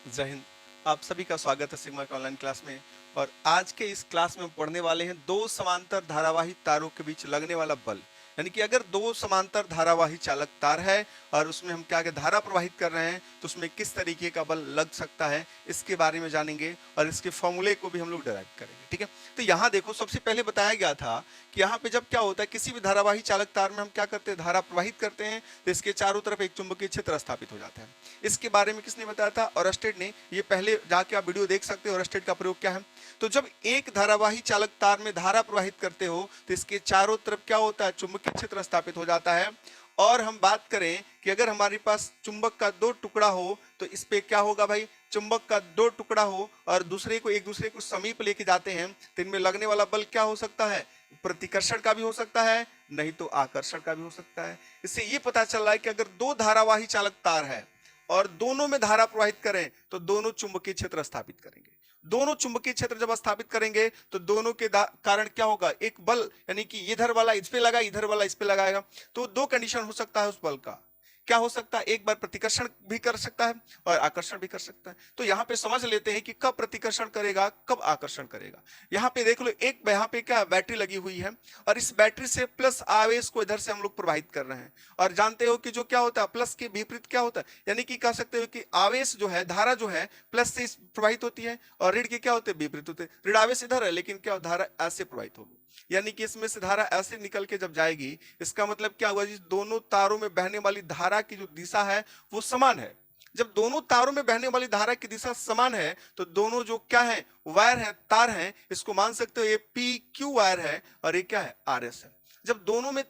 जय हिंद। आप सभी का स्वागत है सिग्मा के ऑनलाइन क्लास में। और आज के इस क्लास में हम पढ़ने वाले हैं दो समांतर धारावाही तारों के बीच लगने वाला बल। यानी कि अगर दो समांतर धारावाही चालक तार है और उसमें हम क्या धारा प्रवाहित कर रहे हैं तो उसमें किस तरीके का बल लग सकता है, इसके बारे में जानेंगे और इसके फॉर्मूले को भी हम लोग डिराइव करेंगे। ठीक है, तो यहाँ देखो, सबसे पहले बताया गया था कि यहाँ पे जब क्या होता है, किसी भी धारावाही चालक तार में हम क्या करते हैं, धारा प्रवाहित करते हैं तो इसके चारों तरफ एक चुंबकीय क्षेत्र स्थापित हो जाता है। इसके बारे में किसने बताया था? ओरस्टेड ने। ये पहले जाके आप वीडियो देख सकते हो ओरस्टेड का प्रयोग क्या है। तो जब एक धारावाही चालक तार में धारा प्रवाहित करते हो तो इसके चारों तरफ क्या होता है, चुंबकीय क्षेत्र स्थापित हो जाता है। और हम बात करें कि अगर हमारे पास चुंबक का दो टुकड़ा हो तो इस पे क्या होगा भाई, चुंबक का दो टुकड़ा हो और दूसरे को एक दूसरे को समीप लेके जाते हैं तो इनमें लगने वाला बल क्या हो सकता है, प्रतिकर्षण का भी हो सकता है, नहीं तो आकर्षण का भी हो सकता है। इससे ये पता चल रहा है कि अगर दो धारावाही चालक तार है और दोनों में धारा प्रवाहित करें तो दोनों चुंबकीय क्षेत्र स्थापित करेंगे। दोनों चुंबकीय क्षेत्र जब स्थापित करेंगे तो दोनों के कारण क्या होगा, एक बल, यानी कि इधर वाला इस पे लगा, इधर वाला इस पे लगाएगा। तो दो कंडीशन हो सकता है उस बल का। क्या हो सकता है, एक बार प्रतिकर्षण भी कर सकता है और आकर्षण भी कर सकता है। तो यहाँ पे समझ लेते हैं कि कब प्रतिकर्षण करेगा, कब आकर्षण करेगा। यहाँ पे देख लो, एक यहाँ पे क्या बैटरी लगी हुई है और इस बैटरी से प्लस आवेश को इधर से हम लोग प्रवाहित कर रहे हैं। और जानते हो कि जो क्या होता है, प्लस के विपरीत क्या होता है, यानी कि कह सकते हो कि आवेश जो है, धारा जो है प्लस से प्रवाहित होती है और ऋण के क्या होते हैं, विपरीत होते हैं। ऋण आवेश इधर है लेकिन क्या धारा ऐसे प्रवाहित होगी, यानी कि इसमें से धारा ऐसे निकल के जब जाएगी, इसका मतलब क्या हुआ, जिस दोनों तारों में बहने वाली धारा की जो दिशा है वो समान है। जब दोनों तारों में बहने वाली धारा की दिशा समान है तो दोनों जो क्या है, वायर है, तार है, इसको मान सकते हो ये पी क्यू वायर है और ये क्या है, आर एस है। जब दोनों में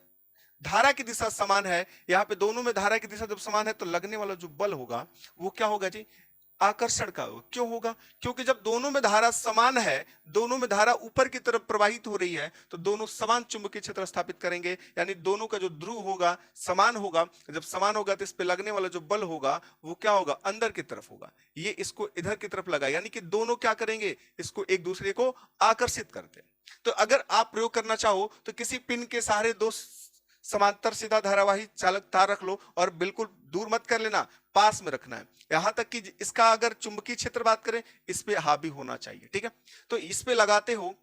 धारा की दिशा समान है, यहाँ पे दोनों में धारा की दिशा जब समान है तो लगने वाला जो बल होगा वो क्या होगा जी, आकर्षण का होगा। क्यों होगा? क्योंकि जब दोनों में धारा समान है, दोनों में धारा ऊपर की तरफ प्रवाहित हो रही है तो दोनों समान चुंबकीय क्षेत्र स्थापित करेंगे, यानी दोनों का जो ध्रुव होगा समान होगा। जब समान होगा तो इस पे लगने वाला जो बल होगा वो क्या होगा, अंदर की तरफ होगा। ये इसको इधर की तरफ लगा, यानी कि दोनों क्या करेंगे, इसको एक दूसरे को आकर्षित करते हैं। तो अगर आप प्रयोग करना चाहो तो किसी पिन के सहारे दो समांतर सीधा धारावाही चालक तार रख लो और बिल्कुल दूर मत कर लेना, पास में रखना है। यहां तक कि इसका अगर चुंबकीय क्षेत्र बात करें, इस पे हावी होना चाहिए। ठीक है, तो इस पे लगाते हो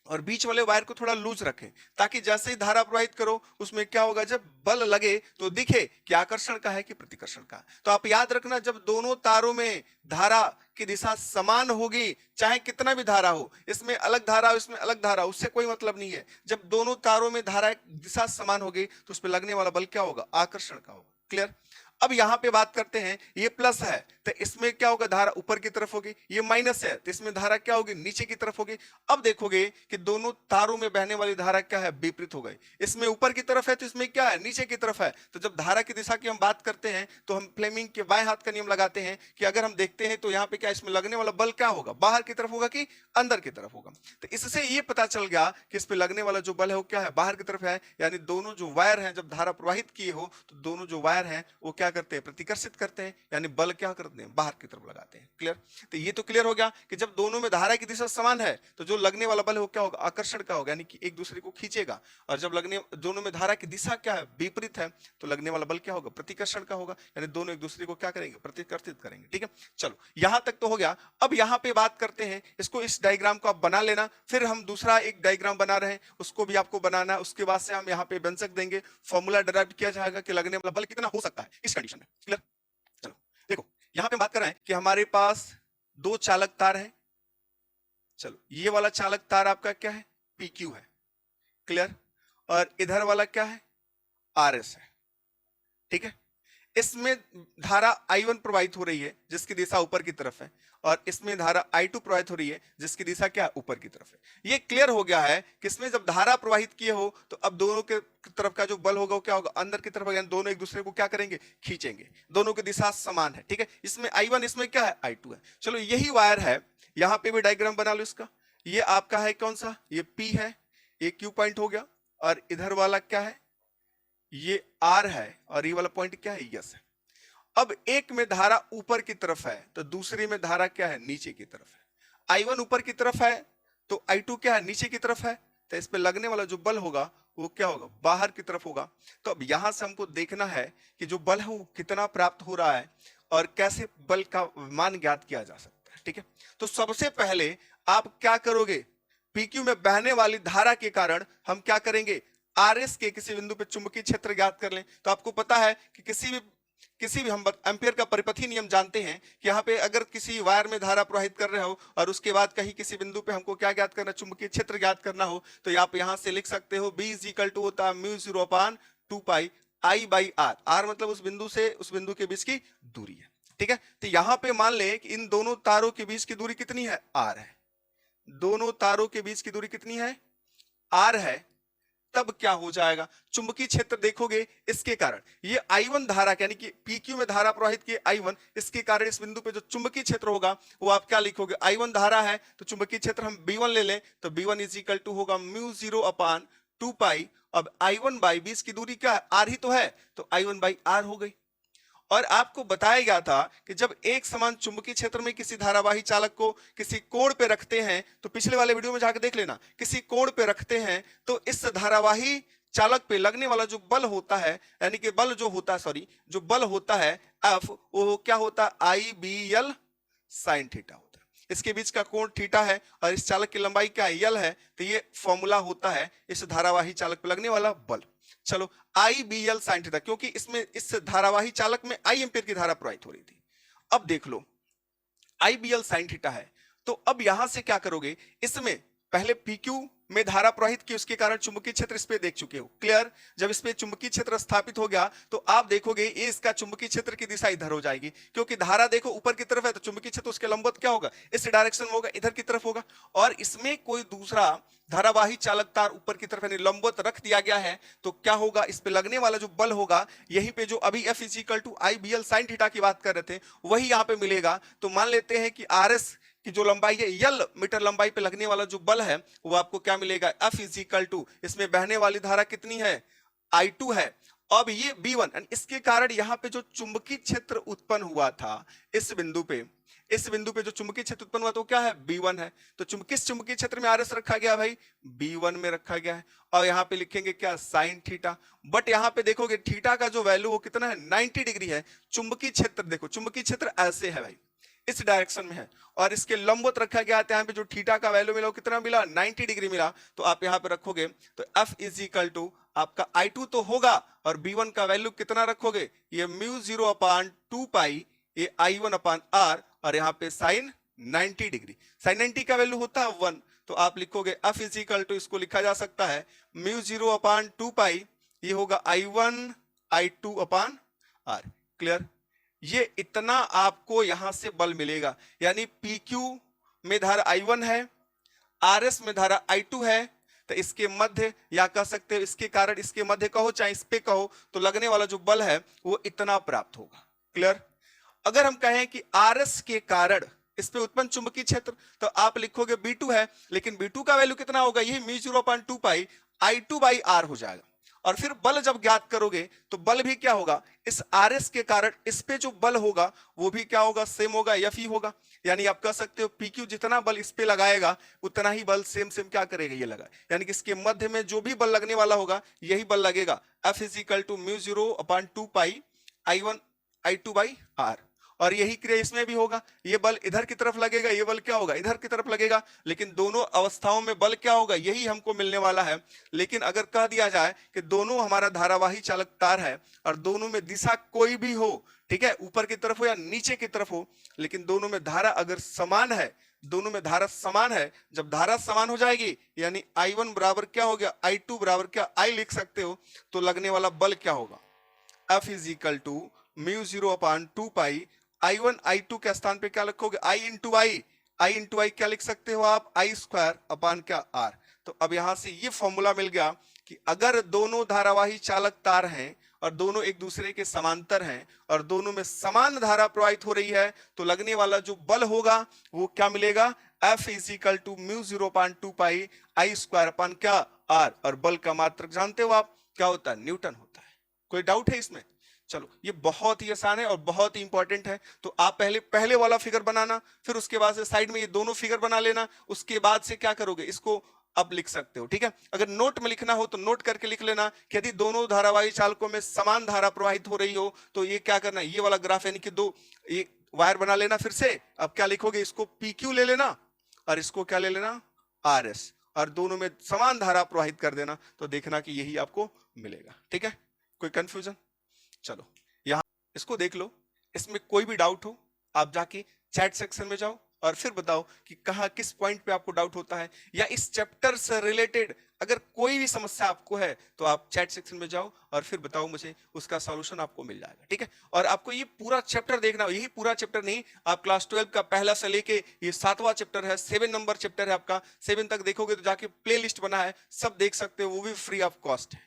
और बीच वाले वायर को थोड़ा लूज रखें ताकि जैसे ही धारा प्रवाहित करो उसमें क्या होगा, जब बल लगे तो दिखे कि आकर्षण का है कि प्रतिकर्षण का। तो आप याद रखना, जब दोनों तारों में धारा की दिशा समान होगी, चाहे कितना भी धारा हो, इसमें अलग धारा हो इसमें अलग धारा हो, उससे कोई मतलब नहीं है। जब दोनों तारों में धारा की दिशा समान होगी तो उस पर लगने वाला बल क्या होगा, आकर्षण का होगा। क्लियर? अब यहां पे बात करते हैं, ये प्लस है तो इसमें क्या होगा, धारा ऊपर की तरफ होगी। ये माइनस है तो इसमें धारा क्या होगी, नीचे की तरफ होगी। अब देखोगे कि दोनों तारों में बहने वाली धारा क्या है, विपरीत हो गई। इसमें ऊपर की तरफ है तो इसमें क्या है, नीचे की तरफ है। तो जब धारा की दिशा की हम बात करते हैं तो हम फ्लेमिंग के बाएं हाथ का नियम लगाते हैं कि अगर हम देखते हैं तो यहाँ पे क्या, इसमें लगने वाला बल क्या होगा, बाहर की तरफ होगा कि अंदर की तरफ होगा। तो इससे ये पता चल गया कि इस पे लगने वाला जो बल है वो क्या है, बाहर की तरफ है। यानी दोनों जो वायर हैं जब धारा प्रवाहित किए हो तो दोनों जो वायर हैं वो क्या करते हैं, प्रतिकर्षित करते हैं, यानी बल क्या करते हैं, बाहर की तरफ लगाते हैं। क्लियर? तो ये तो क्लियर हो गया कि जब दोनों में धारा की दिशा समान है तो जो लगने वाला बल है वो क्या होगा, आकर्षण का होगा, यानी कि एक दूसरे को खींचेगा। और जब लगने दोनों में धारा की दिशा क्या है, विपरीत है, तो लगने वाला बल क्या होगा, प्रतिकर्षण का होगा, यानी दोनों एक दूसरे को क्या करेंगे, प्रतिकर्षित करेंगे। ठीक है, चलो यहां तक तो हो गया। अब यहां पे बात करते हैं, इसको इस डायग्राम को आप बना लेना, फिर हम दूसरा एक डायग्राम बना रहे हैं उसको भी आपको बनाना है। उसके बाद से हम यहाँ पे व्यंजक देंगे, फॉर्मूला डिराइव किया जाएगा कि लगने वाला बल कितना हो सकता है इस कंडीशन में। क्लियर? चलो देखो, यहां पे बात कर रहे हैं कि हमारे पास दो चालक तार है। चलो ये वाला चालक तार आपका क्या है, पी क्यू है। क्लियर? और इधर वाला क्या है, आर एस है। ठीक है, इसमें धारा I1 प्रवाहित हो रही है जिसकी दिशा ऊपर की तरफ है और इसमें धारा I2 प्रवाहित हो रही है जिसकी दिशा क्या है, ऊपर की तरफ है। ये क्लियर हो गया है कि इसमें जब धारा प्रवाहित किए हो तो अब दोनों के तरफ का जो बल होगा वो क्या होगा, अंदर की तरफ होगा, दोनों एक दूसरे को क्या करेंगे, खींचेंगे। दोनों की दिशा समान है। ठीक है, इसमें I1 इसमें क्या है, I2 है। चलो यही वायर है, यहां पे भी डायग्राम बना लो इसका। ये आपका है कौन सा, ये P है, ये Q पॉइंट हो गया और इधर वाला क्या है, ये आर है और ये वाला पॉइंट क्या है, यस है। अब एक में धारा ऊपर की तरफ है तो दूसरे में धारा क्या है, नीचे की तरफ है। I1 ऊपर की तरफ है तो I2 क्या है, नीचे की तरफ है। तो इस पे लगने वाला जो बल होगा वो क्या होगा, बाहर की तरफ होगा। तो अब यहां से हमको देखना है कि जो बल है वो कितना प्राप्त हो रहा है। और कैसे बल का मान ज्ञात किया जा सकता है। ठीक है, तो सबसे पहले आप क्या करोगे, PQ में बहने वाली धारा के कारण हम क्या करेंगे, RS के किसी बिंदु पे चुंबकीय क्षेत्र ज्ञात कर लें। तो आपको पता है कि किसी भी हम एम्पियर का परिपथी नियम जानते हैं कि यहाँ पे अगर किसी वायर में धारा प्रवाहित कर रहे हो और उसके बाद कहीं किसी बिंदु पे हमको क्या ज्ञात करना, चुंबकीय क्षेत्र ज्ञात करना हो, तो आप यहाँ से लिख सकते हो B इज इक्वल टू होता है mu 0/2 pi I by R. R मतलब उस बिंदु से उस बिंदु के बीच की दूरी है। ठीक है, तो यहाँ पे मान लें कि इन दोनों तारों के बीच की दूरी कितनी है, R है। दोनों तारों के बीच की दूरी कितनी है, R है। तब क्या हो जाएगा, चुंबकीय क्षेत्र देखोगे इसके कारण ये I1 धारा यानी कि PQ में धारा प्रवाहित की I1, इसके कारण इस बिंदु पे जो चुंबकीय क्षेत्र होगा वो आप क्या लिखोगे, I1 धारा है तो चुंबकीय क्षेत्र हम B1 ले लें, तो B1 इज इक्वल टू होगा म्यू 0/2 पाई। अब I1 बाई बीच की दूरी क्या है, R ही तो है, तो I1 बाई R हो गई। और आपको बताया गया था कि जब एक समान चुंबकीय क्षेत्र में किसी धारावाही चालक को किसी कोण पे रखते हैं, तो पिछले वाले वीडियो में जाकर देख लेना, किसी कोण पे रखते हैं तो इस धारावाही चालक पे लगने वाला जो बल होता है, यानी कि बल जो होता है, जो बल होता है F, वो क्या होता है, IBL साइन थीटा होता है। इसके बीच का कोण थीटा है और इस चालक की लंबाई क्या है, L है। तो ये फॉर्मूला होता है इस धारावाही चालक पे लगने वाला बल। चलो IBL साइन थीटा, क्योंकि इसमें इस धारावाही चालक में I एम्पीयर की धारा प्रवाहित हो रही थी। अब देख लो IBL साइन थीटा है, तो अब यहां से क्या करोगे, इसमें पहले PQ में धारा प्रवाहित की, उसके कारण चुंबकीय क्षेत्र इस पे देख चुके हो, क्लियर। जब इस पे चुंबकीय क्षेत्र स्थापित हो गया तो आप देखोगे ये इसका चुंबकीय क्षेत्र की दिशा इधर हो जाएगी, क्योंकि धारा देखो ऊपर की तरफ है तो चुंबकीय क्षेत्र उसके लंबवत क्या होगा, इस डायरेक्शन में होगा, इधर की तरफ होगा। और इसमें कोई दूसरा धारावाही चालक तार ऊपर की तरफ यानी लंबवत रख दिया गया है, तो क्या होगा, इस पे लगने वाला जो बल होगा, यहीं पे जो अभी F is equal to IBL sine theta की बात कर रहे थे वही यहाँ पे मिलेगा। तो मान लेते हैं कि RS की जो लंबाई है L मीटर लंबाई पे लगने वाला जो बल है वो आपको क्या मिलेगा, F इज इक्वल टू, इसमें बहने वाली धारा कितनी है, I2 है। अब ये B1, इसके कारण यहाँ पे जो चुंबकीय क्षेत्र उत्पन्न हुआ था इस बिंदु पे जो चुंबकीय क्षेत्र उत्पन्न हुआ तो क्या है, B1 है। तो किस चुंबकीय क्षेत्र में RS रखा गया भाई, B1 में रखा गया है। और यहाँ पे लिखेंगे क्या, साइन थीटा। बट यहाँ पे देखोगे थीटा का जो वैल्यू वो कितना है, 90 डिग्री है। चुंबकीय क्षेत्र देखो, चुंबकीय क्षेत्र ऐसे है भाई, इस डायरेक्शन में है और इसके लंबवत रखा गया था। यहाँ पे जो थीटा का वैल्यू मिला वो कितना मिला, 90 डिग्री मिला। तो आप यहाँ पे रखोगे तो F इज इक्वल टू आपका I2 तो होगा और B1 का वैल्यू कितना रखोगे, ये म्यू 0/2 पाई ये I1/R और यहाँ पे साइन 90 डिग्री। साइन 90 का वैल्यू होता है 1, तो आप लिखोगे F इज इक्वल टू, इसको लिखा जा सकता है म्यू 0/2 पाई, ये होगा I1 I2/R। क्लियर, ये इतना आपको यहां से बल मिलेगा। यानी PQ में धारा I1 है, RS में धारा I2 है, तो इसके मध्य या कह सकते हो इसके कारण, इसके मध्य कहो चाहे इस पे कहो, तो लगने वाला जो बल है वो इतना प्राप्त होगा। क्लियर। अगर हम कहें कि RS के कारण इस पे उत्पन्न चुंबकीय क्षेत्र, तो आप लिखोगे B2 है, लेकिन B2 का वैल्यू कितना होगा, यही म्यू 0/2 पाई I2/R हो जाएगा। और फिर बल जब ज्ञात करोगे तो बल भी क्या होगा, इस RS के कारण इस पे जो बल होगा वो भी क्या होगा, सेम होगा, F ही होगा। यानी आप कह सकते हो PQ जितना बल इस पे लगाएगा उतना ही बल सेम क्या करेगा, ये लगा। यानी कि इसके मध्य में जो भी बल लगने वाला होगा यही बल लगेगा। F is equal to mu 0/2 pi I1 I2/R। और यही क्रिया इसमें भी होगा, ये बल इधर की तरफ लगेगा, ये बल क्या होगा, इधर की तरफ लगेगा। लेकिन दोनों अवस्थाओं में बल क्या होगा, यही हमको मिलने वाला है। लेकिन अगर कह दिया जाए कि दोनों हमारा धारावाही चालक तार है और दोनों में दिशा कोई भी हो, ठीक है, ऊपर की तरफ हो या नीचे की तरफ हो, लेकिन दोनों में धारा अगर समान है, दोनों में धारा समान है, जब धारा समान हो जाएगी यानी I1 बराबर क्या हो गया, I2 बराबर क्या I लिख सकते हो, तो लगने वाला बल क्या होगा, F is equal to mu 0/2 pi I1 I2 के स्थान पे क्या लिखोगे, I इंटू आई क्या लिख सकते हो आप, I² क्या R। तो अब यहां से ये फॉर्मूला मिल गया कि अगर दोनों धारावाही चालक तार हैं और दोनों एक दूसरे के समांतर हैं और दोनों में समान धारा प्रवाहित हो रही है, तो लगने वाला जो बल होगा वो क्या मिलेगा, F is equal to mu 0/2 pi I² क्या R। और बल का मात्रक जानते हो आप क्या होता है, न्यूटन होता है। कोई डाउट है इसमें? चलो, ये बहुत ही आसान है और बहुत ही इंपॉर्टेंट है। तो आप पहले वाला फिगर बनाना, फिर उसके बाद से साइड में ये दोनों फिगर बना लेना। उसके बाद से क्या करोगे, इसको आप लिख सकते हो। ठीक है, अगर नोट में लिखना हो तो नोट करके लिख लेना कि यदि दोनों धारावाही चालकों में समान धारा प्रवाहित हो रही हो तो ये क्या करना है, ये वाला ग्राफ यानी कि दो ये वायर बना लेना। फिर से अब क्या लिखोगे, इसको PQ ले लेना और इसको क्या ले लेना, RS, और दोनों में समान धारा प्रवाहित कर देना, तो देखना कि यही आपको मिलेगा। ठीक है, कोई कंफ्यूजन? चलो यहां इसको देख लो, इसमें कोई भी डाउट हो आप जाके चैट सेक्शन में जाओ और फिर बताओ कि कहां किस पॉइंट पे आपको डाउट होता है, या इस चैप्टर से रिलेटेड अगर कोई भी समस्या आपको है तो आप चैट सेक्शन में जाओ और फिर बताओ मुझे, उसका सॉल्यूशन आपको मिल जाएगा। ठीक है, और आपको ये पूरा चैप्टर देखना, यही पूरा चैप्टर नहीं, आप क्लास 12 का पहला से लेके ये 7वां चैप्टर है, 7 नंबर चैप्टर है आपका, 7 तक देखोगे तो जाके प्ले लिस्ट बना है, सब देख सकते हो, वो भी फ्री ऑफ कॉस्ट है।